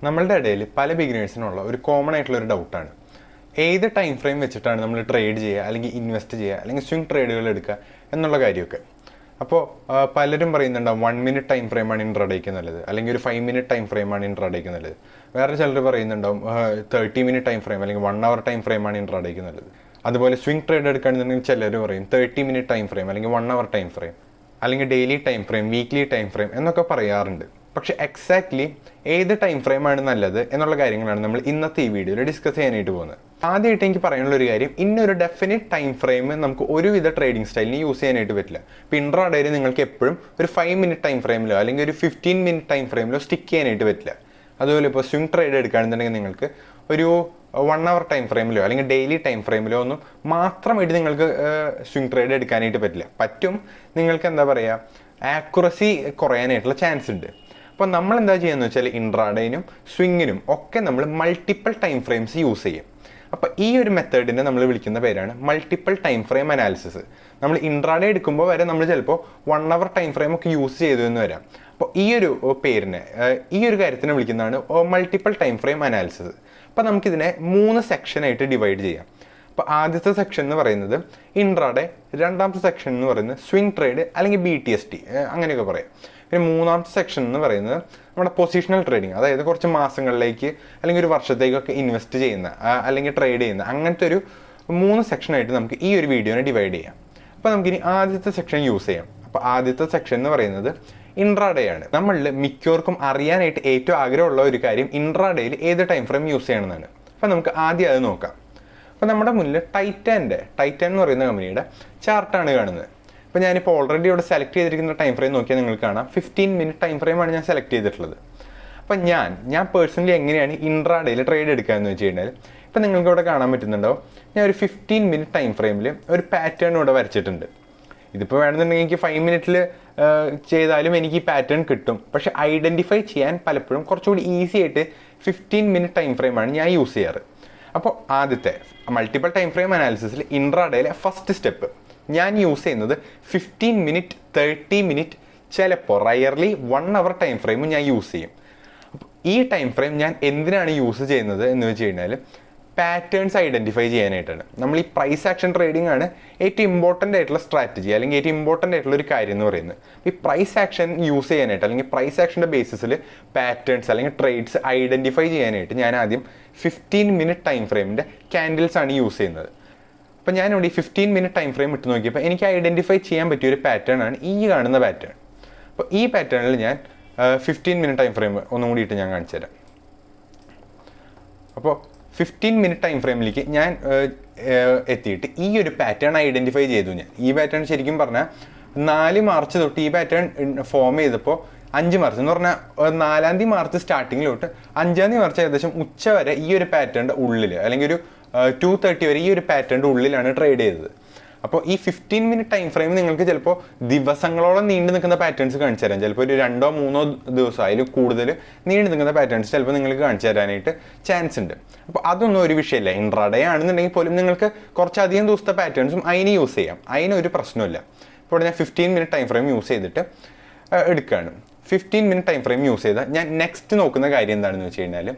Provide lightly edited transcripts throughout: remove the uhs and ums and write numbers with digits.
നമ്മളുടെ ഇടയിൽ പല ബിഗിനേഴ്സിനുള്ള ഒരു കോമൺ ആയിട്ടുള്ള ഒരു ഡൗട്ടാണ്, ഏത് ടൈം ഫ്രെയിം വെച്ചിട്ടാണ് നമ്മൾ ട്രേഡ് ചെയ്യുക അല്ലെങ്കിൽ ഇൻവെസ്റ്റ് ചെയ്യുക അല്ലെങ്കിൽ സ്വിംഗ് ട്രേഡുകൾ എടുക്കുക എന്നുള്ള കാര്യമൊക്കെ. അപ്പോൾ പലരും പറയുന്നുണ്ടാവും 1 മിനിറ്റ് ടൈം ഫ്രെയിമാണ് ഇൻട്രാഡേക്ക് നല്ലത്, അല്ലെങ്കിൽ ഒരു 5 മിനിറ്റ് ടൈം ഫ്രെയിമാണ് ഇൻട്രാഡേക്ക് നല്ലത്. വേറെ ചിലർ പറയുന്നുണ്ടാവും 30 മിനിറ്റ് ടൈം ഫ്രെയിം അല്ലെങ്കിൽ 1 അവർ ടൈം ഫ്രെയിമാണ് ഇൻട്രാഡേക്ക് നല്ലത്. അതുപോലെ സ്വിംഗ് ട്രേഡ് എടുക്കുകയാണെന്നുണ്ടെങ്കിൽ ചിലർ പറയും 30 മിനിറ്റ് ടൈം ഫ്രെയിം അല്ലെങ്കിൽ 1 അവർ ടൈം ഫ്രെയിം അല്ലെങ്കിൽ daily time frame, weekly time frame എന്നൊക്കെ പറയാറുണ്ട്. പക്ഷേ എക്സാക്ട്ലി ഏത് ടൈം ഫ്രെയിമാണ് നല്ലത് എന്നുള്ള കാര്യങ്ങളാണ് നമ്മൾ ഇന്നത്തെ ഈ വീഡിയോയിൽ ഡിസ്കസ് ചെയ്യാനായിട്ട് പോകുന്നത്. ആദ്യമായിട്ട് എനിക്ക് പറയാനുള്ള ഒരു കാര്യം, ഇന്നൊരു ഡെഫിനിറ്റ് ടൈം ഫ്രെയിം നമുക്ക് ഒരുവിധ ട്രേഡിംഗ് സ്റ്റൈലിന് യൂസ് ചെയ്യാനായിട്ട് പറ്റില്ല. ഇപ്പോൾ ഇൻട്രാഡേയിൽ നിങ്ങൾക്ക് എപ്പോഴും ഒരു 5 മിനിറ്റ് ടൈം ഫ്രെയിമിലോ അല്ലെങ്കിൽ ഒരു 15 മിനിറ്റ് ടൈം ഫ്രെയിമിലോ സ്റ്റിക്ക് ചെയ്യാനായിട്ട് പറ്റില്ല. അതുപോലെ ഇപ്പോൾ സ്വിംഗ് ട്രേഡ് എടുക്കുകയാണെന്നുണ്ടെങ്കിൽ നിങ്ങൾക്ക് ഒരു 1 അവർ ടൈം ഫ്രെയിമിലോ അല്ലെങ്കിൽ ഡെയിലി ടൈം ഫ്രെയിമിലോ ഒന്നും മാത്രമായിട്ട് നിങ്ങൾക്ക് സ്വിംഗ് ട്രേഡ് എടുക്കാനായിട്ട് പറ്റില്ല. പറ്റും, നിങ്ങൾക്ക് എന്താ പറയുക, ആക്യുറസി കുറയാനായിട്ടുള്ള ചാൻസ് ഉണ്ട്. അപ്പോൾ നമ്മൾ എന്താ ചെയ്യുകയെന്ന് വെച്ചാൽ ഇൻട്രാഡേനും സ്വിങ്ങിനും ഒക്കെ നമ്മൾ മൾട്ടിപ്പിൾ ടൈം ഫ്രെയിംസ് യൂസ് ചെയ്യും. അപ്പോൾ ഈ ഒരു മെത്തേഡിനെ നമ്മൾ വിളിക്കുന്ന പേരാണ് മൾട്ടിപ്പിൾ ടൈം ഫ്രെയിം അനാലിസിസ്. നമ്മൾ ഇൻട്രാഡേ എടുക്കുമ്പോൾ വരെ നമ്മൾ ചിലപ്പോൾ 1 അവർ ടൈം ഫ്രെയിം ഒക്കെ യൂസ് ചെയ്തു എന്ന് വരാം. അപ്പോൾ ഈ ഒരു പേരിനെ, ഈ ഒരു കാര്യത്തിനെ വിളിക്കുന്നതാണ് മൾട്ടിപ്പിൾ ടൈം ഫ്രെയിം അനാലിസിസ്. അപ്പോൾ നമുക്കിതിനെ 3 സെക്ഷനായിട്ട് ഡിവൈഡ് ചെയ്യാം. അപ്പോൾ ആദ്യത്തെ സെക്ഷൻ എന്ന് പറയുന്നത് ഇൻട്രാഡേ, രണ്ടാമത്തെ സെക്ഷൻ എന്ന് പറയുന്നത് സ്വിംഗ് ട്രേഡ് അല്ലെങ്കിൽ BTST അങ്ങനെയൊക്കെ പറയാം. പിന്നെ മൂന്നാമത്തെ സെക്ഷൻ എന്ന് പറയുന്നത് നമ്മുടെ പൊസിഷണൽ ട്രേഡിങ്, അതായത് കുറച്ച് മാസങ്ങളിലേക്ക് അല്ലെങ്കിൽ ഒരു വർഷത്തേക്കൊക്കെ ഇൻവെസ്റ്റ് ചെയ്യുന്ന അല്ലെങ്കിൽ ട്രേഡ് ചെയ്യുന്ന അങ്ങനത്തെ ഒരു 3 സെക്ഷനായിട്ട് നമുക്ക് ഈ ഒരു വീഡിയോനെ ഡിവൈഡ് ചെയ്യാം. അപ്പോൾ നമുക്കിനി ആദ്യത്തെ സെക്ഷൻ യൂസ് ചെയ്യാം. അപ്പോൾ ആദ്യത്തെ സെക്ഷൻ എന്ന് പറയുന്നത് ഇൻട്രാഡേ ആണ്. നമ്മളിൽ മിക്കവർക്കും അറിയാനായിട്ട് ഏറ്റവും ആഗ്രഹമുള്ള ഒരു കാര്യം ഇൻട്രാഡേയിൽ ഏത് ടൈം ഫ്രെയിം യൂസ് ചെയ്യണമെന്നാണ്. അപ്പോൾ നമുക്ക് ആദ്യം അത് നോക്കാം. അപ്പോൾ നമ്മുടെ മുന്നിൽ ടൈറ്റാൻ എന്ന് പറയുന്ന കമ്പനിയുടെ ചാർട്ടാണ് കാണുന്നത്. അപ്പോൾ ഞാനിപ്പോൾ ഓൾറെഡി ഇവിടെ സെലക്ട് ചെയ്തിരിക്കുന്ന ടൈം ഫ്രെയിം നോക്കിയാൽ നിങ്ങൾക്ക് കാണാം 15 മിനിറ്റ് ടൈം ഫ്രെയിമാണ് ഞാൻ സെലക്ട് ചെയ്തിട്ടുള്ളത്. അപ്പോൾ ഞാൻ പേഴ്സണലി എങ്ങനെയാണ് ഇൻട്രാഡേയിൽ ട്രേഡ് എടുക്കുക എന്ന് വെച്ച് കഴിഞ്ഞാൽ, ഇപ്പോൾ നിങ്ങൾക്ക് ഇവിടെ കാണാൻ പറ്റുന്നുണ്ടാവും, ഞാൻ ഒരു 15 മിനിറ്റ് ടൈം ഫ്രെയിമിൽ ഒരു പാറ്റേൺ ഇവിടെ വരച്ചിട്ടുണ്ട്. ഇതിപ്പോൾ വേണമെന്നുണ്ടെങ്കിൽ എനിക്ക് 5 മിനിറ്റിൽ ചെയ്താലും എനിക്ക് ഈ പാറ്റേൺ കിട്ടും. പക്ഷേ ഐഡൻറ്റിഫൈ ചെയ്യാൻ പലപ്പോഴും കുറച്ചുകൂടി ഈസി ആയിട്ട് 15 മിനിറ്റ് ടൈം ഫ്രെയിമാണ് ഞാൻ യൂസ് ചെയ്യാറ്. അപ്പോൾ ആദ്യത്തെ മൾട്ടിപ്പിൾ ടൈം ഫ്രെയിം അനാലിസിസിൽ ഇൻട്രാഡേയിലെ ഫസ്റ്റ് സ്റ്റെപ്പ് ഞാൻ യൂസ് ചെയ്യുന്നത് 15 മിനിറ്റ്, 30 മിനിറ്റ്, ചിലപ്പോൾ റയർലി 1 അവർ ടൈം ഫ്രെയിമും ഞാൻ യൂസ് ചെയ്യും. അപ്പോൾ ഈ ടൈം ഫ്രെയിം ഞാൻ എന്തിനാണ് യൂസ് ചെയ്യുന്നത് എന്ന് വെച്ച് കഴിഞ്ഞാൽ പാറ്റേൺസ് ഐഡൻറ്റിഫൈ ചെയ്യാനായിട്ടാണ്. നമ്മൾ ഈ പ്രൈസ് ആക്ഷൻ ട്രേഡിംഗ് ആണ് ഏറ്റവും ഇമ്പോർട്ടൻ്റ് ആയിട്ടുള്ള സ്ട്രാറ്റജി അല്ലെങ്കിൽ ഏറ്റവും ഇമ്പോർട്ടൻ്റ് ആയിട്ടുള്ള ഒരു കാര്യം എന്ന് പറയുന്നത്. ഈ പ്രൈസ് ആക്ഷൻ യൂസ് ചെയ്യാനായിട്ട് അല്ലെങ്കിൽ പ്രൈസ് ആക്ഷൻ്റെ ബേസിസിൽ പാറ്റേൺസ് അല്ലെങ്കിൽ ട്രേഡ്സ് ഐഡൻറ്റിഫൈ ചെയ്യാനായിട്ട് ഞാൻ ആദ്യം 15 മിനിറ്റ് ടൈം ഫ്രെയിമിൻ്റെ ക്യാൻഡിൽസ് ആണ് യൂസ് ചെയ്യുന്നത്. അപ്പോൾ ഞാനിവിടെ ഈ 15 മിനിറ്റ് ടൈം ഫ്രെയിം ഇട്ട് നോക്കിയപ്പോൾ എനിക്ക് ഐഡൻറ്റിഫൈ ചെയ്യാൻ പറ്റിയൊരു പാറ്റേൺ ആണ് ഈ കാണുന്ന പാറ്റേൺ. അപ്പോൾ ഈ പാറ്റേണിൽ ഞാൻ 15 മിനിറ്റ് ടൈം ഫ്രെയിം ഒന്നും കൂടി ഇട്ട് ഞാൻ കാണിച്ചു തരാം. അപ്പോൾ 15 മിനിറ്റ് ടൈം ഫ്രെയിമിലേക്ക് ഞാൻ എത്തിയിട്ട് ഈ ഒരു പാറ്റേൺ ഐഡൻറ്റിഫൈ ചെയ്തു. ഈ പാറ്റേൺ ശരിക്കും പറഞ്ഞാൽ 4 മാർച്ച് തൊട്ട് ഈ പാറ്റേൺ ഫോം ചെയ്തപ്പോൾ 5 മാർച്ച് എന്ന് പറഞ്ഞാൽ 4 മാർച്ച് സ്റ്റാർട്ടിങ്ങിൽ തൊട്ട് 5 മാർച്ച് ഏകദേശം ഉച്ച വരെ ഈ ഒരു പാറ്റേണിൻ്റെ ഉള്ളിൽ അല്ലെങ്കിൽ ഒരു 2:30 വരെ ഈ ഒരു പാറ്റേണിൻ്റെ ഉള്ളിലാണ് ട്രേഡ് ചെയ്തത്. അപ്പോൾ ഈ 15 മിനിറ്റ് ടൈം ഫ്രെയിം നിങ്ങൾക്ക് ചിലപ്പോൾ ദിവസങ്ങളോളം നീണ്ടു നിൽക്കുന്ന പാറ്റേൺസ് കാണിച്ചു തരാം. ചിലപ്പോൾ ഒരു 2-3 ദിവസം അതിൽ കൂടുതൽ നീണ്ടു നിൽക്കുന്ന പാറ്റേൺസ് ചിലപ്പോൾ നിങ്ങൾക്ക് കാണിച്ചു തരാനായിട്ട് ചാൻസ് ഉണ്ട്. അപ്പോൾ അതൊന്നും ഒരു വിഷയമില്ല. ഇൻട്രാഡേ ആണെന്നുണ്ടെങ്കിൽ പോലും നിങ്ങൾക്ക് കുറച്ചധികം ദിവസത്തെ പാറ്റേൺസും അതിന് യൂസ് ചെയ്യാം, അതിനൊരു പ്രശ്നമില്ല. ഇപ്പോൾ ഇവിടെ ഞാൻ 15 മിനിറ്റ് ടൈം ഫ്രെയിം യൂസ് ചെയ്തിട്ട് എടുക്കുകയാണ്. 15 മിനിറ്റ് ടൈം ഫ്രെയിം യൂസ് ചെയ്താൽ ഞാൻ നെക്സ്റ്റ് നോക്കുന്ന കാര്യം എന്താണെന്ന് വെച്ച് കഴിഞ്ഞാൽ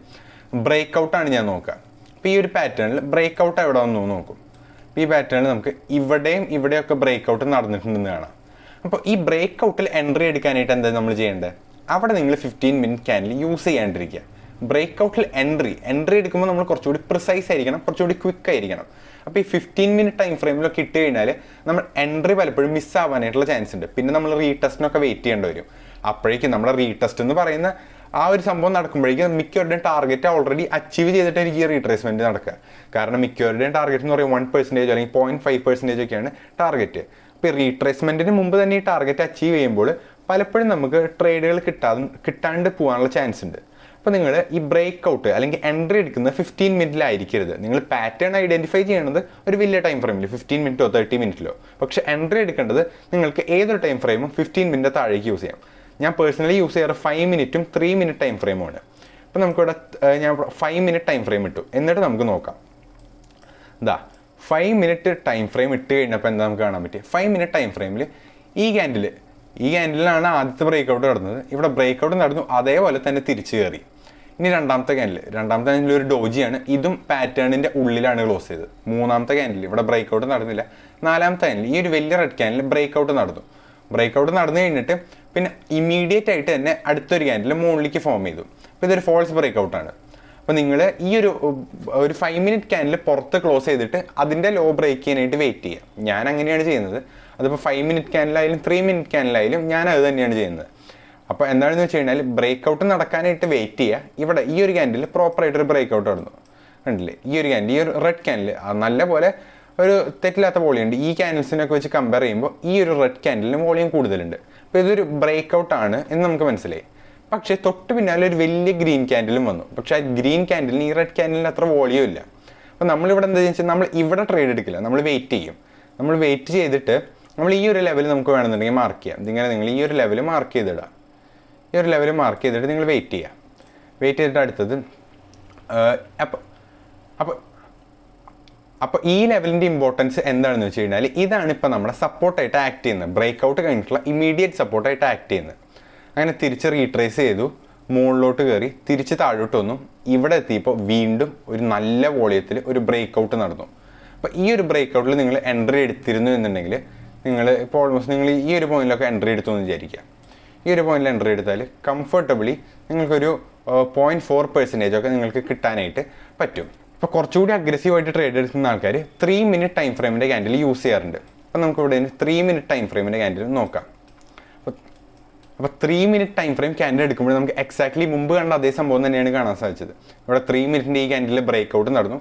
ബ്രേക്ക് ഔട്ടാണ് ഞാൻ നോക്കുക. അപ്പോൾ ഈ ഒരു പാറ്റേണിൽ ബ്രേക്ക് ഔട്ട് എവിടെ വന്നു നോക്കും. ഈ പാറ്റേണിൽ നമുക്ക് ഇവിടെയൊക്കെ ബ്രേക്ക് ഔട്ട് നടന്നിട്ടുണ്ടെന്ന് കാണാം. അപ്പോൾ ഈ ബ്രേക്ക് ഔട്ടിൽ എൻട്രി എടുക്കാനായിട്ട് എന്താ നമ്മൾ ചെയ്യേണ്ടത്, അവിടെ നിങ്ങൾ 15 മിനിറ്റ് ക്യാൻഡിൽ യൂസ് ചെയ്യാണ്ടിരിക്കുക. ബ്രേക്ക് ഔട്ടിൽ എൻട്രി എടുക്കുമ്പോൾ നമ്മൾ കുറച്ചുകൂടി പ്രിസൈസ് ആയിരിക്കണം, കുറച്ചുകൂടി ക്വിക്ക് ആയിരിക്കണം. അപ്പോൾ ഈ 15 മിനിറ്റ് ടൈം ഫ്രെയിമിലൊക്കെ ഇട്ട് കഴിഞ്ഞാൽ നമ്മൾ എൻട്രി പലപ്പോഴും മിസ്സാവാനായിട്ടുള്ള ചാൻസ് ഉണ്ട്. പിന്നെ നമ്മൾ റീടെസ്റ്റിനൊക്കെ വെയിറ്റ് ചെയ്യേണ്ടി വരും. അപ്പോഴേക്കും നമ്മുടെ റീടെസ്റ്റ് എന്ന് പറയുന്ന ആ ഒരു സംഭവം നടക്കുമ്പോഴേക്കും മിക്കവരുടെയും ടാർഗറ്റ് ഓൾറെഡി അച്ചീവ് ചെയ്തിട്ടായിരിക്കും ഈ റീട്രേസ്മെൻറ്റ് നടക്കുക. കാരണം മിക്കവരുടെയും ടാർഗറ്റ് എന്ന് പറയുമ്പോൾ 1% അല്ലെങ്കിൽ 0.5% ഒക്കെയാണ് ടാർഗറ്റ്. അപ്പോൾ ഈ റീട്രേസ്മെൻറ്റിന് മുമ്പ് തന്നെ ഈ ടാർഗറ്റ് അച്ചീവ് ചെയ്യുമ്പോൾ പലപ്പോഴും നമുക്ക് ട്രേഡുകൾ കിട്ടാണ്ട് പോകാനുള്ള ചാൻസ് ഉണ്ട്. അപ്പോൾ നിങ്ങൾ ഈ ബ്രേക്ക് ഔട്ട് അല്ലെങ്കിൽ എൻട്രി എടുക്കുന്നത് 15 മിനിറ്റിലായിരിക്കരുത്. നിങ്ങൾ പാറ്റേൺ ഐഡൻറ്റിഫൈ ചെയ്യേണ്ടത് ഒരു വലിയ ടൈം ഫ്രെയിമിൽ 15 മിനിറ്റോ 30 മിനിറ്റിലോ. പക്ഷേ എൻട്രി എടുക്കേണ്ടത് നിങ്ങൾക്ക് ഏതൊരു ടൈം ഫ്രെയിമും 15 മിനിറ്റ് താഴേക്ക് യൂസ് ചെയ്യാം. ഞാൻ പേഴ്സണലി യൂസ് ചെയ്യാറ് 5 മിനിറ്റും 3 മിനിറ്റ് ടൈം ഫ്രെയിമുമാണ്. അപ്പോൾ നമുക്കിവിടെ ഞാൻ 5 മിനിറ്റ് ടൈം ഫ്രെയിം ഇട്ടു. എന്നിട്ട് നമുക്ക് നോക്കാം. 5 മിനിറ്റ് ടൈം ഫ്രെയിം ഇട്ട് കഴിഞ്ഞപ്പോൾ എന്താ നമുക്ക് കാണാൻ പറ്റുക, 5 മിനിറ്റ് ടൈം ഫ്രെയിമിൽ ഈ ക്യാൻഡിലാണ് ആദ്യത്തെ ബ്രേക്ക് ഔട്ട് നടന്നത്. ഇവിടെ ബ്രേക്ക് ഔട്ട് നടന്നു, അതേപോലെ തന്നെ തിരിച്ചു കയറി. ഇനി രണ്ടാമത്തെ ക്യാൻഡിൽ ഒരു ഡോജിയാണ്, ഇതും പാറ്റേണിൻ്റെ ഉള്ളിലാണ് ക്ലോസ് ചെയ്തത്. മൂന്നാമത്തെ ക്യാൻഡിൽ ഇവിടെ ബ്രേക്കൗട്ട് നടന്നില്ല. നാലാമത്തെ ക്യാൻഡിൽ ഈ ഒരു വലിയ റെഡ് ക്യാൻഡിൽ ബ്രേക്കൗട്ട് നടന്നു. ബ്രേക്കൗട്ട് നടന്നു കഴിഞ്ഞിട്ട് പിന്നെ ഇമീഡിയറ്റ് ആയിട്ട് തന്നെ അടുത്തൊരു ക്യാൻഡിൽ മുകളിലേക്ക് ഫോം ചെയ്തു. അപ്പോൾ ഇതൊരു ഫോൾസ് ബ്രേക്കൗട്ടാണ്. അപ്പോൾ നിങ്ങൾ ഈ ഒരു 5 മിനിറ്റ് ക്യാൻഡിൽ പുറത്ത് ക്ലോസ് ചെയ്തിട്ട് അതിൻ്റെ ലോ ബ്രേക്ക് ചെയ്യാനായിട്ട് വെയിറ്റ് ചെയ്യുക. ഞാൻ അങ്ങനെയാണ് ചെയ്യുന്നത്. അതിപ്പോൾ 5 മിനിറ്റ് ക്യാൻഡിലായാലും 3 മിനിറ്റ് ക്യാൻഡിലായാലും ഞാൻ അത് തന്നെയാണ് ചെയ്യുന്നത്. അപ്പോൾ എന്താണെന്ന് വെച്ച് കഴിഞ്ഞാൽ ബ്രേക്കൗട്ട് നടക്കാനായിട്ട് വെയിറ്റ് ചെയ്യുക. ഇവിടെ ഈ ഒരു ക്യാൻഡിൽ പ്രോപ്പറായിട്ടൊരു ബ്രേക്കൗട്ട് നടന്നു, കണ്ടില്ലേ? ഈ ഒരു ക്യാൻഡിൽ, ഈ ഒരു റെഡ് ക്യാൻഡിൽ നല്ല പോലെ ഒരു തെറ്റില്ലാത്ത വോളിയുണ്ട്. ഈ ക്യാൻഡിൽസിനൊക്കെ വെച്ച് കമ്പയർ ചെയ്യുമ്പോൾ ഈ ഒരു റെഡ് ക്യാൻഡിലിന് വോളിയം കൂടുതലുണ്ട്. അപ്പോൾ ഇതൊരു ബ്രേക്കൗട്ടാണ് എന്ന് നമുക്ക് മനസ്സിലായി. പക്ഷേ തൊട്ട് പിന്നാലെ ഒരു വലിയ ഗ്രീൻ ക്യാൻഡിലും വന്നു. പക്ഷേ ആ ഗ്രീൻ ക്യാൻഡിലിന് ഈ റെഡ് ക്യാൻഡിലിന് അത്ര വോളിയം ഇല്ല. അപ്പോൾ നമ്മളിവിടെ എന്താ വെച്ചാൽ നമ്മൾ ഇവിടെ ട്രേഡ് എടുക്കില്ല, നമ്മൾ വെയിറ്റ് ചെയ്യും. നമ്മൾ വെയിറ്റ് ചെയ്തിട്ട് നമ്മൾ ഈ ഒരു ലെവൽ നമുക്ക് വേണമെന്നുണ്ടെങ്കിൽ മാർക്ക് ചെയ്യാം. ഇതിങ്ങനെ നിങ്ങൾ ഈ ഒരു ലെവൽ മാർക്ക് ചെയ്തിടാം. ഈ ഒരു ലെവൽ മാർക്ക് ചെയ്തിട്ട് നിങ്ങൾ വെയിറ്റ് ചെയ്യുക. വെയിറ്റ് ചെയ്തിട്ട് അടുത്തത് അപ്പോൾ ഈ ലെവലിൻ്റെ ഇമ്പോർട്ടൻസ് എന്താണെന്ന് വെച്ച് കഴിഞ്ഞാൽ ഇതാണ് ഇപ്പോൾ നമ്മുടെ സപ്പോർട്ടായിട്ട് ആക്ട് ചെയ്യുന്നത്. ബ്രേക്കൗട്ട് കഴിഞ്ഞിട്ടുള്ള ഇമീഡിയറ്റ് സപ്പോർട്ടായിട്ട് ആക്ട് ചെയ്യുന്നത്. അങ്ങനെ തിരിച്ച് റീട്രേസ് ചെയ്തു, മുകളിലോട്ട് കയറി തിരിച്ച് താഴോട്ട് വന്നു. ഇവിടെ എത്തിയപ്പോൾ വീണ്ടും ഒരു നല്ല വോളിയത്തിൽ ഒരു ബ്രേക്കൗട്ട് നടന്നു. അപ്പോൾ ഈ ഒരു ബ്രേക്കൗട്ടിൽ നിങ്ങൾ എൻട്രി എടുത്തിരുന്നു എന്നുണ്ടെങ്കിൽ നിങ്ങൾ ഇപ്പോൾ ഓൾമോസ്റ്റ് നിങ്ങൾ ഈ ഒരു പോയിന്റിലൊക്കെ എൻട്രി എടുത്തു എന്ന് വിചാരിക്കുക. ഈ ഒരു പോയിന്റിൽ എൻട്രി എടുത്താൽ കംഫർട്ടബിളി നിങ്ങൾക്കൊരു 0.4% ഒക്കെ നിങ്ങൾക്ക് കിട്ടാനായിട്ട് പറ്റും. അപ്പോൾ കുറച്ചുകൂടി അഗ്രസീവായിട്ട് ട്രേഡ് എടുക്കുന്ന ആൾക്കാർ 3 മിനിറ്റ് ടൈം ഫ്രെയിമിൻ്റെ ക്യാൻഡിൽ യൂസ് ചെയ്യാറുണ്ട്. അപ്പോൾ നമുക്ക് ഇവിടെ 3 മിനിറ്റ് ടൈം ഫ്രെയിമിൻ്റെ ക്യാൻഡിൽ നോക്കാം. അപ്പോൾ 3 മിനിറ്റ് ടൈം ഫ്രെയിം ക്യാൻഡിൽ എടുക്കുമ്പോൾ നമുക്ക് എക്സാക്ട്ലി മുമ്പ് കണ്ട അതേ സംഭവം തന്നെയാണ് കാണാൻ സാധിച്ചത്. ഇവിടെ 3 മിനിറ്റിൻ്റെ ഈ ക്യാൻഡിൽ ബ്രേക്കൗട്ട് നടന്നു.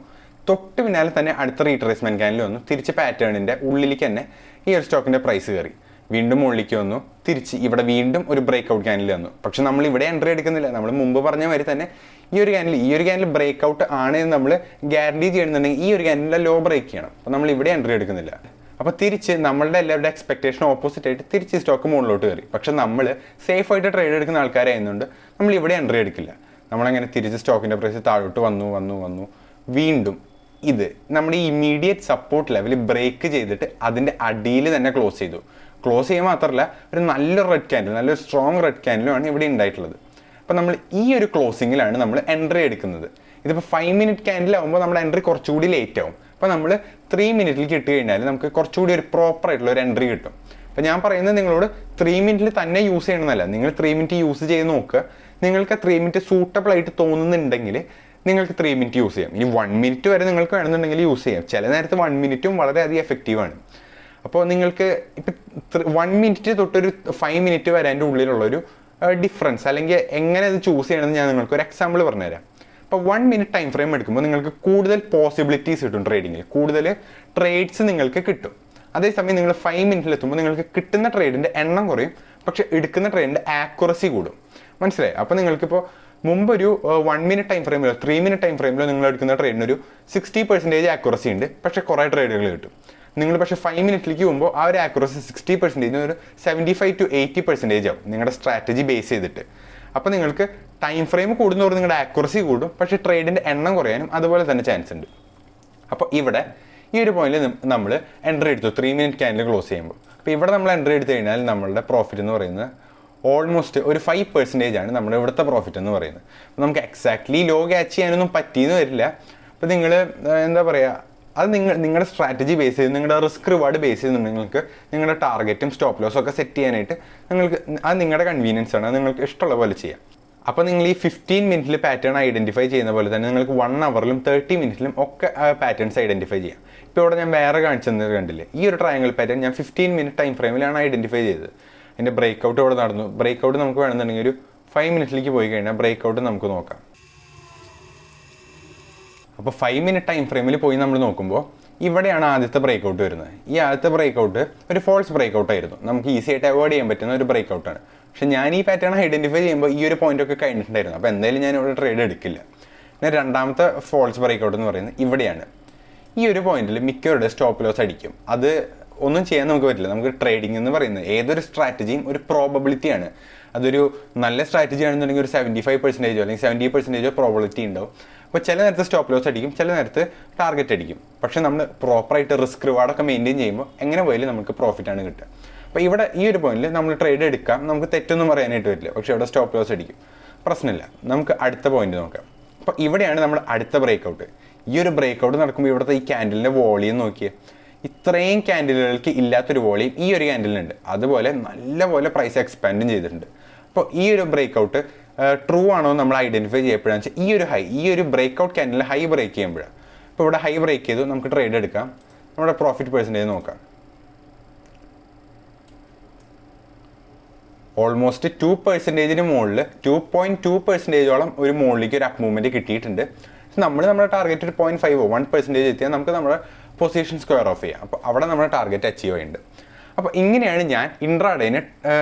തൊട്ട് പിന്നാലെ തന്നെ അടുത്ത റീട്രേസ്മെൻറ്റ് ക്യാൻഡിൽ വന്നു. തിരിച്ച് പാറ്റേണിൻ്റെ ഉള്ളിലേക്ക് തന്നെ ഈ ഒരു സ്റ്റോക്കിൻ്റെ പ്രൈസ് കയറി. വീണ്ടും മുകളിലേക്ക് വന്നു. തിരിച്ച് ഇവിടെ വീണ്ടും ഒരു ബ്രേക്കൗട്ട് ക്യാൻഡിൽ വന്നു. പക്ഷെ നമ്മൾ ഇവിടെ എൻട്രി എടുക്കുന്നില്ല. നമ്മൾ മുമ്പ് പറഞ്ഞ മാതിരി തന്നെ ഈ ഒരു ക്യാൻഡിൽ ബ്രേക്കൗട്ട് ആണ് എന്ന് നമ്മൾ ഗ്യാരണ്ടി ചെയ്യണമെന്നുണ്ടെങ്കിൽ ഈ ഒരു ക്യാൻഡിലെ ലോ ബ്രേക്ക് ചെയ്യണം. അപ്പോൾ നമ്മൾ ഇവിടെ എൻട്രി എടുക്കുന്നില്ല. അപ്പോൾ തിരിച്ച് നമ്മളുടെ എല്ലാവരുടെ എക്സ്പെക്ടേഷൻ ഓപ്പോസിറ്റ് ആയിട്ട് തിരിച്ച് സ്റ്റോക്ക് മുകളിലോട്ട് കയറി. പക്ഷെ നമ്മൾ സേഫായിട്ട് ട്രേഡ് എടുക്കുന്ന ആൾക്കാരായതുകൊണ്ട് നമ്മൾ ഇവിടെ എൻട്രി എടുക്കില്ല. നമ്മളങ്ങനെ തിരിച്ച് സ്റ്റോക്കിൻ്റെ പ്രൈസ് താഴോട്ട് വന്നു. വീണ്ടും ഇത് നമ്മുടെ ഈ ഇമ്മീഡിയറ്റ് സപ്പോർട്ട് ലെവൽ ബ്രേക്ക് ചെയ്തിട്ട് അതിൻ്റെ അടിയിൽ തന്നെ ക്ലോസ് ചെയ്തു. ക്ലോസ് ചെയ്യുക മാത്രമല്ല, ഒരു നല്ലൊരു റെഡ് ക്യാൻഡിൽ, നല്ലൊരു സ്ട്രോങ് റെഡ് ക്യാൻഡിലുമാണ് ഇവിടെ ഉണ്ടായിട്ടുള്ളത്. അപ്പോൾ നമ്മൾ ഈ ഒരു ക്ലോസിങ്ങിലാണ് നമ്മൾ എൻട്രി എടുക്കുന്നത്. ഇതിപ്പോൾ 5 മിനിറ്റ് ക്യാൻഡിലാവുമ്പോൾ നമ്മുടെ എൻട്രി കുറച്ചുകൂടി ലേറ്റ് ആവും. അപ്പോൾ നമ്മൾ 3 മിനിറ്റിലേക്ക് ഇട്ട് കഴിഞ്ഞാൽ നമുക്ക് കുറച്ചുകൂടി ഒരു പ്രോപ്പറായിട്ടുള്ള ഒരു എൻട്രി കിട്ടും. അപ്പോൾ ഞാൻ പറയുന്നത് നിങ്ങളോട് 3 മിനിറ്റിൽ തന്നെ യൂസ് ചെയ്യണമെന്നല്ല. നിങ്ങൾ 3 മിനിറ്റ് യൂസ് ചെയ്ത് നോക്കുക. നിങ്ങൾക്ക് 3 മിനിറ്റ് സൂട്ടബിൾ ആയിട്ട് തോന്നുന്നുണ്ടെങ്കിൽ നിങ്ങൾക്ക് 3 മിനിറ്റ് യൂസ് ചെയ്യാം. ഇനി 1 മിനിറ്റ് വരെ നിങ്ങൾക്ക് വേണമെന്നുണ്ടെങ്കിൽ യൂസ് ചെയ്യാം. ചില നേരത്ത് 1 മിനിറ്റും വളരെയധികം എഫക്റ്റീവാണ്. അപ്പോൾ നിങ്ങൾക്ക് ഇപ്പം 1 മിനിറ്റ് തൊട്ടൊരു 5 മിനിറ്റ് വരെ അതിൻ്റെ ഉള്ളിലുള്ളൊരു ഡിഫറൻസ് അല്ലെങ്കിൽ എങ്ങനെ അത് ചൂസ് ചെയ്യണമെന്ന് ഞാൻ നിങ്ങൾക്ക് ഒരു എക്സാമ്പിൾ പറഞ്ഞുതരാം. അപ്പോൾ 1 മിനിറ്റ് ടൈം ഫ്രെയിം എടുക്കുമ്പോൾ നിങ്ങൾക്ക് കൂടുതൽ പോസിബിലിറ്റീസ് കിട്ടും. ട്രേഡിങ്ങിൽ കൂടുതൽ ട്രേഡ്സ് നിങ്ങൾക്ക് കിട്ടും. അതേസമയം നിങ്ങൾ 5 മിനിറ്റിലെത്തുമ്പോൾ നിങ്ങൾക്ക് കിട്ടുന്ന ട്രേഡിൻ്റെ എണ്ണം കുറയും, പക്ഷെ എടുക്കുന്ന ട്രേഡിൻ്റെ ആക്യുറസി കൂടും. മനസ്സിലായി? അപ്പോൾ നിങ്ങൾക്കിപ്പോൾ മുമ്പൊരു 1 മിനിറ്റ് ടൈം ഫ്രെയിമിലോ 3 മിനിറ്റ് ടൈം ഫ്രെയിമിലോ നിങ്ങൾ എടുക്കുന്ന ട്രേഡിനൊരു 60% ആക്യുറസി ഉണ്ട്, പക്ഷേ കുറേ ട്രേഡുകൾ കിട്ടും. നിങ്ങൾ പക്ഷേ 5 മിനിറ്റിലേക്ക് പോകുമ്പോൾ ആ ഒരു ആക്യുറസി 60% ഒരു 75 to 80% ആവും നിങ്ങളുടെ സ്ട്രാറ്റജി ബേസ് ചെയ്തിട്ട്. അപ്പോൾ നിങ്ങൾക്ക് ടൈം ഫ്രെയിം കൂടുന്നതോറും നിങ്ങളുടെ ആക്യുറസി കൂടും, പക്ഷേ ട്രേഡിൻ്റെ എണ്ണം കുറയാനും അതുപോലെ തന്നെ ചാൻസ് ഉണ്ട്. അപ്പോൾ ഇവിടെ ഈ ഒരു പോയിന്റിൽ നമ്മൾ എൻട്രി എടുത്തു 3 മിനിറ്റ് ക്യാൻഡിൽ ക്ലോസ് ചെയ്യുമ്പോൾ. അപ്പോൾ ഇവിടെ നമ്മൾ എൻട്രി എടുത്തു കഴിഞ്ഞാൽ നമ്മളുടെ പ്രോഫിറ്റ് എന്ന് പറയുന്നത് ഓൾമോസ്റ്റ് ഒരു 5% ആണ് നമ്മുടെ ഇവിടുത്തെ പ്രോഫിറ്റ് എന്ന് പറയുന്നത്. അപ്പോൾ നമുക്ക് എക്സാക്ട്ലി ലോ ക്യാച്ച് ചെയ്യാനൊന്നും പറ്റിയെന്ന് വരില്ല. അപ്പോൾ നിങ്ങൾ എന്താ പറയുക, അത് നിങ്ങളുടെ സ്ട്രാറ്റജി ബേസ് ചെയ്ത് നിങ്ങളുടെ റിസ്ക് റിവാർഡ് ബേസ് ചെയ്ത് നിങ്ങൾക്ക് നിങ്ങളുടെ ടാർഗറ്റും സ്റ്റോപ്പ് ലോസും ഒക്കെ സെറ്റ് ചെയ്യാനായിട്ട് അത് നിങ്ങളുടെ കൺവീനിയൻസ് ആണ്. അത് നിങ്ങൾക്ക് ഇഷ്ടമുള്ള പോലെ ചെയ്യാം. അപ്പോൾ നിങ്ങൾ ഈ 15 മിനിറ്റിൽ പാറ്റേൺ ഐഡൻറ്റിഫൈ ചെയ്യുന്ന പോലെ തന്നെ നിങ്ങൾക്ക് 1 അവറിലും 30 മിനിറ്റിലും ഒക്കെ പാറ്റേൺസ് ഐഡൻറ്റിഫൈ ചെയ്യാം. ഇപ്പോൾ ഇവിടെ ഞാൻ വേറെ കാണിച്ചു തന്നത് കണ്ടില്ലേ, ഈ ഒരു ട്രയാങ്കിൾ പാറ്റേൺ ഞാൻ 15 മിനിറ്റ് ടൈം ഫ്രെയിമിലാണ് ഐഡൻറ്റിഫൈ ചെയ്തത്. അതിൻ്റെ ബ്രേക്കൗട്ട് ഇവിടെ നടന്നു. ബ്രേക്കൗട്ട് നമുക്ക് വേണമെന്നുണ്ടെങ്കിൽ ഒരു 5 മിനിറ്റിലേക്ക് പോയി കഴിഞ്ഞാൽ ബ്രേക്കൗട്ട് നമുക്ക് നോക്കാം. അപ്പോൾ 5 മിനിറ്റ് ടൈം ഫ്രെയിമിൽ പോയി നമ്മൾ നോക്കുമ്പോൾ ഇവിടെയാണ് ആദ്യത്തെ ബ്രേക്കൗട്ട് വരുന്നത്. ഈ ആദ്യത്തെ ബ്രേക്കൗട്ട് ഒരു ഫോൾസ് ബ്രേക്കൗട്ട് ആയിരുന്നു. നമുക്ക് ഈസി ആയിട്ട് അവോയ്ഡ് ചെയ്യാൻ പറ്റുന്ന ഒരു ബ്രേക്കൗട്ടാണ്. പക്ഷേ ഞാൻ ഈ പാറ്റേൺ ഐഡൻറ്റിഫൈ ചെയ്യുമ്പോൾ ഈ ഒരു പോയിന്റൊക്കെ കഴിഞ്ഞിട്ടുണ്ടായിരുന്നു. അപ്പോൾ എന്തായാലും ഞാൻ ഇവിടെ ട്രേഡ് എടുക്കില്ല. പിന്നെ രണ്ടാമത്തെ ഫോൾസ് ബ്രേക്കൗട്ട് എന്ന് പറയുന്നത് ഇവിടെയാണ്. ഈ ഒരു പോയിന്റിൽ മിക്കവരുടെ സ്റ്റോപ്പ് ലോസ് അടിക്കും. അത് ഒന്നും ചെയ്യാൻ നമുക്ക് പറ്റില്ല. നമുക്ക് ട്രേഡിംഗ് എന്ന് പറയുന്നത് ഏതൊരു സ്ട്രാറ്റജിയും ഒരു പ്രോബബിലിറ്റിയാണ്. അതൊരു നല്ല സ്ട്രാറ്റജി ആണെന്നുണ്ടെങ്കിൽ ഒരു 75% അല്ലെങ്കിൽ 70% പ്രോബബിലിറ്റി ഉണ്ടാവും. അപ്പോൾ ചില നേരത്തെ സ്റ്റോപ്പ് ലോസ് അടിക്കും, ചില നേരത്ത് ടാർഗറ്റ് അടിക്കും. പക്ഷേ നമ്മൾ പ്രോപ്പറായിട്ട് റിസ്ക് റിവാർഡൊക്കെ മെയിൻറ്റെയിൻ ചെയ്യുമ്പോൾ എങ്ങനെ പോയാലും നമുക്ക് പ്രോഫിറ്റാണ് കിട്ടുക. അപ്പോൾ ഇവിടെ ഈ ഒരു പോയിന്റിൽ നമ്മൾ ട്രേഡ് എടുക്കാം, നമുക്ക് തെറ്റൊന്നും പറയാനായിട്ട് വരില്ല. പക്ഷേ ഇവിടെ സ്റ്റോപ്പ് ലോസ് അടിക്കും. പ്രശ്നമില്ല. നമുക്ക് അടുത്ത പോയിന്റ് നോക്കാം. അപ്പോൾ ഇവിടെയാണ് നമ്മുടെ അടുത്ത ബ്രേക്കൗട്ട്. ഈ ഒരു ബ്രേക്കൗട്ട് നടക്കുമ്പോൾ ഇവിടുത്തെ ഈ ക്യാൻഡിലിൻ്റെ വോളിയം നോക്കിയാൽ ഇത്രയും ക്യാൻഡിലുകൾക്ക് ഇല്ലാത്തൊരു വോളിയം ഈ ഒരു ക്യാൻഡിലുണ്ട്. അതുപോലെ നല്ലപോലെ പ്രൈസ് എക്സ്പാൻഡും ചെയ്തിട്ടുണ്ട്. അപ്പോൾ ഈ ഒരു ബ്രേക്കൗട്ട് ട്രൂ ആണോ നമ്മൾ ഐഡൻറ്റിഫൈ ചെയ്യപ്പെടുകയെന്ന് വെച്ചാൽ ഈ ഒരു ബ്രേക്കൗട്ട് ക്യാൻഡിൽ ഹൈ ബ്രേക്ക് ചെയ്യുമ്പോഴാണ്. അപ്പോൾ ഇവിടെ ഹൈ ബ്രേക്ക് ചെയ്തു, നമുക്ക് ട്രേഡ് എടുക്കാം. നമ്മുടെ പ്രോഫിറ്റ് പെർസെൻറ്റേജ് നോക്കാം. ഓൾമോസ്റ്റ് 2% മുകളിൽ 2.2% ഒരു മുകളിലേക്ക് ഒരു അപ്പ് മൂവ്മെൻറ്റ് കിട്ടിയിട്ടുണ്ട്. നമ്മുടെ ടാർഗറ്റ് ഒരു 0.5 1% എത്തിയാൽ നമുക്ക് നമ്മുടെ പൊസിഷൻ സ്ക്വയർ ഓഫ് ചെയ്യാം. അപ്പോൾ അവിടെ നമ്മുടെ ടാർഗറ്റ് അച്ചീവ് ചെയ്യുന്നുണ്ട്. അപ്പോൾ ഇങ്ങനെയാണ് ഞാൻ ഇൻട്രാഡേനെ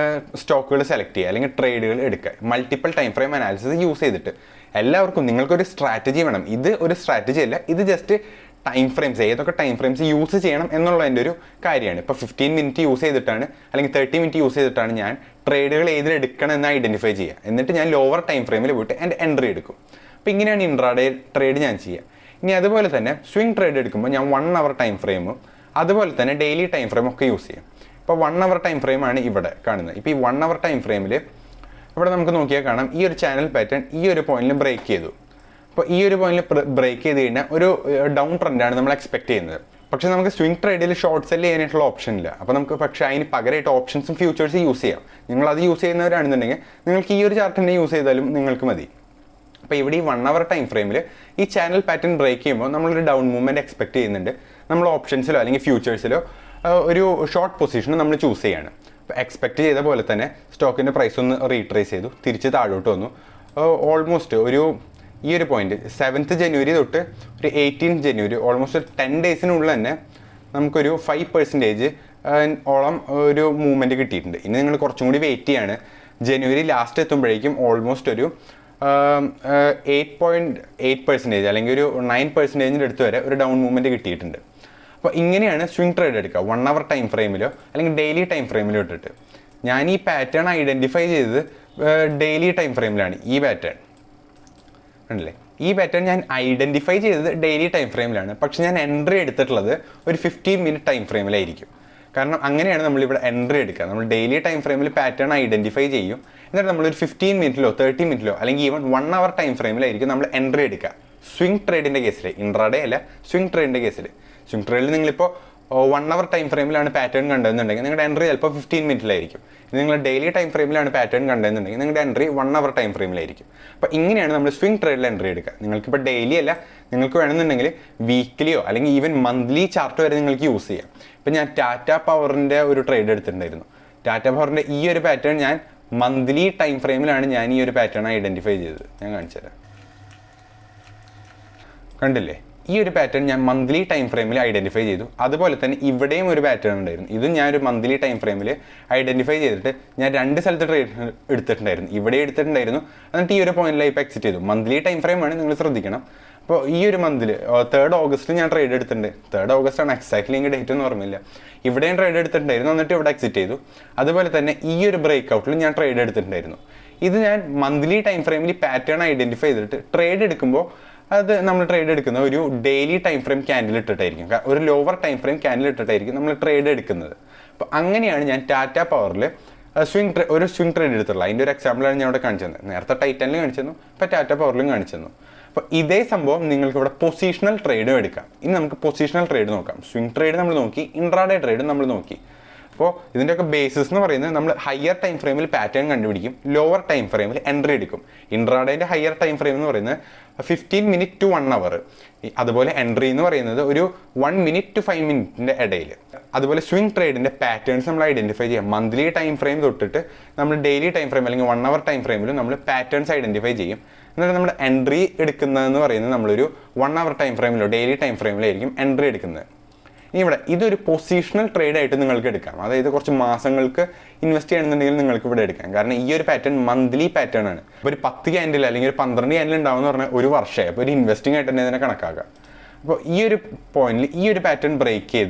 സ്റ്റോക്കുകൾ സെലക്ട് ചെയ്യുക അല്ലെങ്കിൽ ട്രേഡുകൾ എടുക്കുക, multiple time frame analysis use ചെയ്തിട്ട്. എല്ലാവർക്കും നിങ്ങൾക്കൊരു സ്ട്രാറ്റജി വേണം. ഇത് ഒരു സ്ട്രാറ്റജി അല്ല, ഇത് ജസ്റ്റ് ടൈം ഫ്രെയിംസ്, ഏതൊക്കെ ടൈം ഫ്രെയിംസ് യൂസ് ചെയ്യണം എന്നുള്ളതിൻ്റെ ഒരു കാര്യമാണ്. ഇപ്പോൾ 15 മിനിറ്റ് യൂസ് ചെയ്തിട്ടാണ് അല്ലെങ്കിൽ 30 മിനിറ്റ് യൂസ് ചെയ്തിട്ടാണ് ഞാൻ ട്രേഡുകൾ ഏതിലെടുക്കണം എന്ന് ഐഡൻറ്റിഫൈ ചെയ്യുക. എന്നിട്ട് ഞാൻ ലോവർ ടൈം ഫ്രെയിമിൽ പോയിട്ട് എൻ്റെ എൻട്രി എടുക്കും. അപ്പോൾ ഇങ്ങനെയാണ് ഇൻട്രാഡേ ട്രേഡ് ഞാൻ ചെയ്യുക. ഇനി അതുപോലെ തന്നെ സ്വിംഗ് ട്രേഡ് എടുക്കുമ്പോൾ ഞാൻ 1 അവർ ടൈം ഫ്രെയിമും അതുപോലെ തന്നെ ഡെയിലി ടൈം ഫ്രെയിം ഒക്കെ യൂസ് ചെയ്യും. ഇപ്പോൾ 1 അവർ ടൈം ഫ്രെയിമാണ് ഇവിടെ കാണുന്നത്. ഇപ്പോൾ ഈ 1 അവർ ടൈം ഫ്രെയിമിൽ ഇവിടെ നമുക്ക് നോക്കിയാൽ കാണാം ഈ ഒരു ചാനൽ പാറ്റേൺ ഈ ഒരു പോയിന്റിൽ ബ്രേക്ക് ചെയ്തു. അപ്പോൾ ഈ ഒരു പോയിന്റിൽ ബ്രേക്ക് ചെയ്ത് കഴിഞ്ഞാൽ ഒരു ഡൗൺ ട്രെൻഡാണ് നമ്മൾ എക്സ്പെക്ട് ചെയ്യുന്നത്. പക്ഷേ നമുക്ക് സ്വിംഗ് ട്രേഡിൽ ഷോർട്ട് സെല് ചെയ്യാനായിട്ടുള്ള ഓപ്ഷൻ ഇല്ല. അപ്പോൾ നമുക്ക് പക്ഷേ അതിന് പകരമായിട്ട് ഓപ്ഷൻസും ഫ്യൂച്ചേഴ്സും യൂസ് ചെയ്യാം. നിങ്ങൾ അത് യൂസ് ചെയ്യുന്നവരാണെന്നുണ്ടെങ്കിൽ നിങ്ങൾക്ക് ഈ ഒരു ചാർട്ട് തന്നെ യൂസ് ചെയ്താലും നിങ്ങൾക്ക് മതി. അപ്പോൾ ഇവിടെ ഈ 1 അവർ ടൈം ഫ്രെയിമിൽ ഈ ചാനൽ പാറ്റേൺ ബ്രേക്ക് ചെയ്യുമ്പോൾ നമ്മളൊരു ഡൗൺ മൂവ്മെൻറ്റ് എക്സ്പെക്ട് ചെയ്യുന്നുണ്ട്. നമ്മൾ ഓപ്ഷൻസിലോ അല്ലെങ്കിൽ ഫ്യൂച്ചേഴ്സിലോ ഒരു ഷോർട്ട് പൊസിഷൻ നമ്മൾ ചൂസ് ചെയ്യാണ്. അപ്പോൾ എക്സ്പെക്ട് ചെയ്ത പോലെ തന്നെ സ്റ്റോക്കിൻ്റെ പ്രൈസ് ഒന്ന് റീട്രേസ് ചെയ്തു, തിരിച്ച് താഴോട്ട് വന്നു. ഓൾമോസ്റ്റ് ഈ ഒരു പോയിന്റ് 7th ജനുവരി തൊട്ട് ഒരു 18th ജനുവരി ഓൾമോസ്റ്റ് 10 ഡേയ്സിനുള്ളിൽ തന്നെ നമുക്കൊരു 5% ഓളം ഒരു മൂവ്മെൻറ്റ് കിട്ടിയിട്ടുണ്ട്. ഇനി നിങ്ങൾ കുറച്ചും കൂടി വെയിറ്റ് ചെയ്യാണ്. ജനുവരി ലാസ്റ്റ് എത്തുമ്പോഴേക്കും ഓൾമോസ്റ്റ് ഒരു 8.8% അല്ലെങ്കിൽ ഒരു 9% അടുത്ത് വരെ ഒരു ഡൗൺ മൂവ്മെൻറ്റ് കിട്ടിയിട്ടുണ്ട്. അപ്പോൾ ഇങ്ങനെയാണ് സ്വിംഗ് ട്രേഡ് എടുക്കുക, 1 അവർ ടൈം ഫ്രെയിമിലോ അല്ലെങ്കിൽ ഡെയിലി ടൈം ഫ്രെയിമിലോ ഇട്ടിട്ട്. ഞാൻ ഈ പാറ്റേൺ ഐഡൻറ്റിഫൈ ചെയ്തത് ഡെയിലി ടൈം ഫ്രെയിമിലാണ്. ഈ പാറ്റേൺ ഉണ്ടല്ലേ, ഈ പാറ്റേൺ ഞാൻ ഐഡൻറ്റിഫൈ ചെയ്തത് ഡെയിലി ടൈം ഫ്രെയിമിലാണ്. പക്ഷെ ഞാൻ എൻട്രി എടുത്തിട്ടുള്ളത് ഒരു 15 മിനിറ്റ് ടൈം ഫ്രെയിമിലായിരിക്കും. കാരണം അങ്ങനെയാണ് നമ്മളിവിടെ എൻട്രി എടുക്കുക. നമ്മൾ ഡെയിലി ടൈം ഫ്രെയിമിൽ പാറ്റേൺ ഐഡൻറ്റിഫൈ ചെയ്യും, എന്നിട്ട് നമ്മളൊരു 15 മിനിറ്റിലോ 30 മിനിറ്റിലോ അല്ലെങ്കിൽ ഈവൻ 1 അവർ ടൈം ഫ്രെയിമിലായിരിക്കും നമ്മൾ എൻട്രി എടുക്കുക. സ്വിംഗ് ട്രേഡിൻ്റെ കേസിൽ, ഇൻട്രാഡേ അല്ല, സ്വിംഗ് ട്രേഡിൻ്റെ കേസിൽ. സ്വിംഗ് ട്രേഡിൽ നിങ്ങളിപ്പോൾ 1 അവർ ടൈം ഫ്രെയിമിലാണ് പാറ്റേൺ കണ്ടതെന്നുണ്ടെങ്കിൽ നിങ്ങളുടെ എൻട്രി ചിലപ്പോൾ 15 മിനിറ്റിലായിരിക്കും. നിങ്ങൾ ഡെയിലി ടൈം ഫ്രെയിമിലാണ് പാറ്റേൺ കണ്ടതെന്നുണ്ടെങ്കിൽ നിങ്ങളുടെ എൻട്രി 1 അവർ ടൈം ഫ്രെയിമിലായിരിക്കും. അപ്പോൾ ഇങ്ങനെയാണ് നമ്മൾ സ്വിംഗ് ട്രേഡിൽ എൻട്രി എടുക്കുക. നിങ്ങൾക്കിപ്പോൾ ഡെയിലി അല്ല, നിങ്ങൾക്ക് വേണമെന്നുണ്ടെങ്കിൽ വീക്ക്ലിയോ അല്ലെങ്കിൽ ഈവൻ മന്ത്ലി ചാർട്ട് വരെ നിങ്ങൾക്ക് യൂസ് ചെയ്യാം. ഇപ്പം ഞാൻ ടാറ്റ പവറിൻ്റെ ഒരു ട്രേഡ് എടുത്തിട്ടുണ്ടായിരുന്നു. ടാറ്റ പവറിൻ്റെ ഈ ഒരു പാറ്റേൺ ഞാൻ മന്ത്ലി ടൈം ഫ്രെയിമിലാണ് ഞാൻ ഈ ഒരു പാറ്റേൺ ഐഡൻറ്റിഫൈ ചെയ്തത്. ഞാൻ കാണിച്ചു തരാം. കണ്ടില്ലേ, ഈ ഒരു പാറ്റേൺ ഞാൻ മന്ത്ലി ടൈം ഫ്രെയിമിൽ ഐഡൻറ്റിഫൈ ചെയ്തു. അതുപോലെ തന്നെ ഇവിടെയും ഒരു പാറ്റേൺ ഉണ്ടായിരുന്നു. ഇതും ഞാൻ ഒരു മന്ത്ലി ടൈം ഫ്രെയിമിൽ ഐഡൻറ്റിഫൈ ചെയ്തിട്ട് ഞാൻ 2 സ്ഥലത്ത് ട്രേഡ് എടുത്തിട്ടുണ്ടായിരുന്നു. ഇവിടെ എടുത്തിട്ടുണ്ടായിരുന്നു, എന്നിട്ട് ഈ ഒരു പോയിന്റിൽ ഇപ്പോൾ എക്സിറ്റ് ചെയ്തു. മന്ത്ലി ടൈം ഫ്രെയിമാണ്, നിങ്ങൾ ശ്രദ്ധിക്കണം. അപ്പോൾ ഈ ഒരു മന്തിൽ 3rd ഓഗസ്റ്റ് ഞാൻ ട്രേഡ് എടുത്തിട്ടുണ്ട്. 3rd ഓഗസ്റ്റ് ആണ് എക്സാക്ട്ലി എനിക്ക് ഡേറ്റ് ഒന്നും ഓർമ്മയില്ല. ഇവിടെയും ട്രേഡ് എടുത്തിട്ടുണ്ടായിരുന്നു, എന്നിട്ട് ഇവിടെ എക്സിറ്റ് ചെയ്തു. അതുപോലെ തന്നെ ഈ ഒരു ബ്രേക്ക് ഔട്ടിൽ ഞാൻ ട്രേഡ് എടുത്തിട്ടുണ്ടായിരുന്നു. ഇത് ഞാൻ മന്ത്ലി ടൈം ഫ്രെയിമിൽ പാറ്റേൺ ഐഡൻറ്റിഫൈ ചെയ്തിട്ട് ട്രേഡ് എടുക്കുമ്പോൾ അത് നമ്മൾ ട്രേഡ് എടുക്കുന്ന ഒരു ഡെയിലി ടൈം ഫ്രെയിം ക്യാൻഡിൽ ഇട്ടിട്ടായിരിക്കും, ഒരു ലോവർ ടൈം ഫ്രെയിം ക്യാൻഡിൽ ഇട്ടിട്ടായിരിക്കും നമ്മൾ ട്രേഡ് എടുക്കുന്നത്. അപ്പോൾ അങ്ങനെയാണ് ഞാൻ ടാറ്റ പവറിൽ ഒരു സ്വിംഗ് ട്രേഡ് എടുത്തുള്ളത്. അതിൻ്റെ ഒരു എക്സാമ്പിളാണ് ഞാൻ ഇവിടെ കാണിച്ചു തന്നത്. നേരത്തെ ടൈറ്റനിൽ കാണിച്ചു തന്നു, ഇപ്പോൾ ടാറ്റ പവറിലും കാണിച്ചു തന്നു. അപ്പോൾ ഇതേ സംഭവം നിങ്ങൾക്ക് ഇവിടെ പൊസിഷണൽ ട്രേഡും എടുക്കാം. ഇനി നമുക്ക് പൊസിഷണൽ ട്രേഡ് നോക്കാം. സ്വിംഗ് ട്രേഡ് നമ്മൾ നോക്കി, ഇൻട്രാഡേ ട്രേഡ് നമ്മൾ നോക്കി. അപ്പോൾ ഇതിൻ്റെയൊക്കെ ബേസിസ് എന്ന് പറയുന്നത് നമ്മൾ ഹയർ ടൈം ഫ്രെയിമിൽ പാറ്റേൺ കണ്ടുപിടിക്കും, ലോവർ ടൈം ഫ്രെയിമിൽ എൻട്രി എടുക്കും. ഇൻട്രാഡേൻ്റെ ഹയർ ടൈം ഫ്രെയിം എന്ന് പറയുന്നത് 15 മിനിറ്റ് ടു 1 അവർ. അതുപോലെ എൻട്രി എന്ന് പറയുന്നത് ഒരു 1 മിനിറ്റ് ടു 5 മിനിറ്റിൻ്റെ ഇടയിൽ. അതുപോലെ സ്വിംഗ് ട്രേഡിൻ്റെ പാറ്റേൺസ് നമ്മൾ ഐഡൻറ്റിഫൈ ചെയ്യാം. മന്ത്ലി ടൈം ഫ്രെയിം തൊട്ടിട്ട് നമ്മൾ ഡെയിലി ടൈം ഫ്രെയിം അല്ലെങ്കിൽ 1 അവർ ടൈം ഫ്രെയിമിലും നമ്മൾ പാറ്റേൺസ് ഐഡൻറ്റിഫൈ ചെയ്യും. എന്നിട്ട് നമ്മൾ എൻട്രി എടുക്കുന്നതെന്ന് പറയുന്നത് നമ്മളൊരു 1 hour time ഫ്രെയിമിലോ daily time ഫ്രെയിമിലായിരിക്കും entry എടുക്കുന്നത്. ഇനി ഇവിടെ ഇതൊരു പൊസിഷണൽ ട്രേഡ് ആയിട്ട് നിങ്ങൾക്ക് എടുക്കാം. അതായത് കുറച്ച് മാസങ്ങൾക്ക് ഇൻവെസ്റ്റ് ചെയ്യണമെന്നുണ്ടെങ്കിൽ നിങ്ങൾക്ക് ഇവിടെ എടുക്കാം. കാരണം ഈ ഒരു പാറ്റേൺ മന്ത്ലി പാറ്റേൺ ആണ്. അപ്പോൾ ഒരു 10 ക്യാൻഡിൽ അല്ലെങ്കിൽ ഒരു 12 ക്യാൻഡിൽ ഉണ്ടാവുമെന്ന് പറഞ്ഞാൽ ഒരു വർഷമായി. അപ്പോൾ ഒരു ഇൻവെസ്റ്റിംഗ് ആയിട്ട് തന്നെ ഇതിനെ കണക്കാക്കാം. അപ്പോൾ ഈ ഒരു പോയിന്റിൽ ഈ ഒരു പാറ്റേൺ ബ്രേക്ക്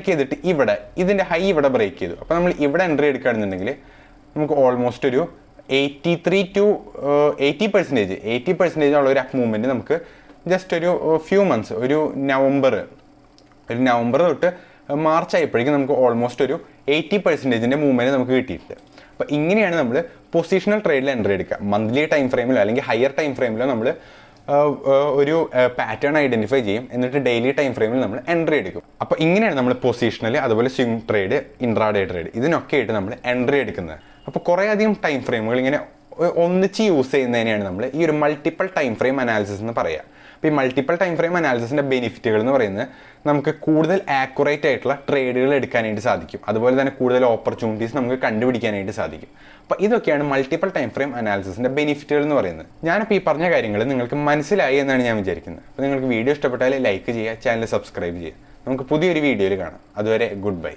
ചെയ്തിട്ട് ഇവിടെ ഇതിൻ്റെ ഹൈ ഇവിടെ ബ്രേക്ക് ചെയ്തു. അപ്പോൾ നമ്മൾ ഇവിടെ എൻട്രി എടുക്കുകയാണെന്നുണ്ടെങ്കിൽ നമുക്ക് ഓൾമോസ്റ്റ് ഒരു 83 to 80% ഉള്ള ഒരു അപ്പ് മൂവ്മെൻറ്റ് നമുക്ക് ജസ്റ്റ് ഒരു ഫ്യൂ മന്ത്സ്, ഒരു നവംബർ തൊട്ട് മാർച്ച് ആയപ്പോഴേക്കും നമുക്ക് ഓൾമോസ്റ്റ് ഒരു 80% മൂവ്മെൻറ്റ് നമുക്ക് കിട്ടിയിട്ടുണ്ട്. അപ്പോൾ ഇങ്ങനെയാണ് നമ്മൾ പൊസിഷണൽ ട്രേഡിൽ എൻട്രി എടുക്കുക. മന്ത്ലി ടൈം ഫ്രെയിമിലോ അല്ലെങ്കിൽ ഹയർ ടൈം ഫ്രെയിമിലോ നമ്മൾ ഒരു പാറ്റേൺ ഐഡൻറ്റിഫൈ ചെയ്യും, എന്നിട്ട് ഡെയിലി ടൈം ഫ്രെയിമിൽ നമ്മൾ എൻട്രി എടുക്കും. അപ്പോൾ ഇങ്ങനെയാണ് നമ്മൾ പൊസിഷണൽ, അതുപോലെ സ്വിംഗ് ട്രേഡ്, ഇൻട്രാഡേ ട്രേഡ് ഇതിനൊക്കെ ആയിട്ട് നമ്മൾ എൻട്രി എടുക്കുന്നത്. അപ്പോൾ കുറേ അധികം ടൈം ഫ്രെയിമുകൾ ഇങ്ങനെ ഒന്നിച്ച് യൂസ് ചെയ്യുന്നതിനെയാണ് നമ്മൾ ഈ ഒരു മൾട്ടിപ്പിൾ ടൈം ഫ്രെയിം അനാലിസിസ് എന്ന് പറയുക. അപ്പോൾ ഈ മൾട്ടിപ്പിൾ ടൈം ഫ്രെയിം അനാലിസിസിൻ്റെ ബെനിഫിറ്റുകൾ എന്ന് പറയുന്നത് നമുക്ക് കൂടുതൽ ആക്യുറേറ്റ് ആയിട്ടുള്ള ട്രേഡുകൾ എടുക്കാനായിട്ട് സാധിക്കും, അതുപോലെ തന്നെ കൂടുതൽ ഓപ്പർച്യൂണിറ്റീസ് നമുക്ക് കണ്ടുപിടിക്കാനായിട്ട് സാധിക്കും. അപ്പോൾ ഇതൊക്കെയാണ് മൾട്ടിപ്പിൾ ടൈം ഫ്രെയിം അനാലിസിസിൻ്റെ ബെനിഫിറ്റുകൾ എന്ന് പറയുന്നത്. ഞാനിപ്പോൾ ഈ പറഞ്ഞ കാര്യങ്ങൾ നിങ്ങൾക്ക് മനസ്സിലായി എന്നാണ് ഞാൻ വിചാരിക്കുന്നത്. അപ്പോൾ നിങ്ങൾക്ക് വീഡിയോ ഇഷ്ടപ്പെട്ടാൽ ലൈക്ക് ചെയ്യുക, ചാനൽ സബ്സ്ക്രൈബ് ചെയ്യുക. നമുക്ക് പുതിയൊരു വീഡിയോയിൽ കാണാം. അതുവരെ ഗുഡ് ബൈ.